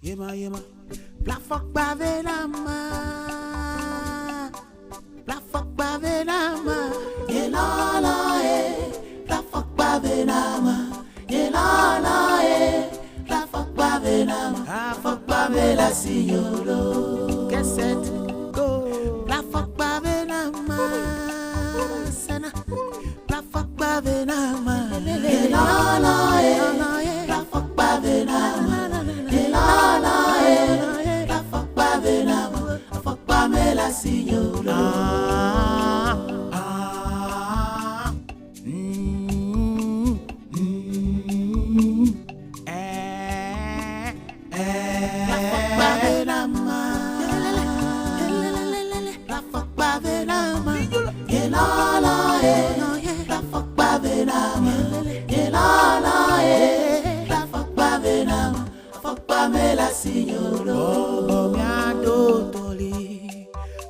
Yema yema. Plafok bavenama. Plafok bavenama. Yelala Plafok bavenama. Yelala Plafok bavenama. Plafok bavela signoro. Cassette go. Plafok bavenama. Sana. Plafok bavenama. Yelala Plafok bavenama. Yelala Plafok bavenama. Plafok bavela signoro. Bobo mi adotoli,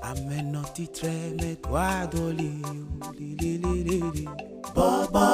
amenoti treme toi doli, li li li li li. Bobo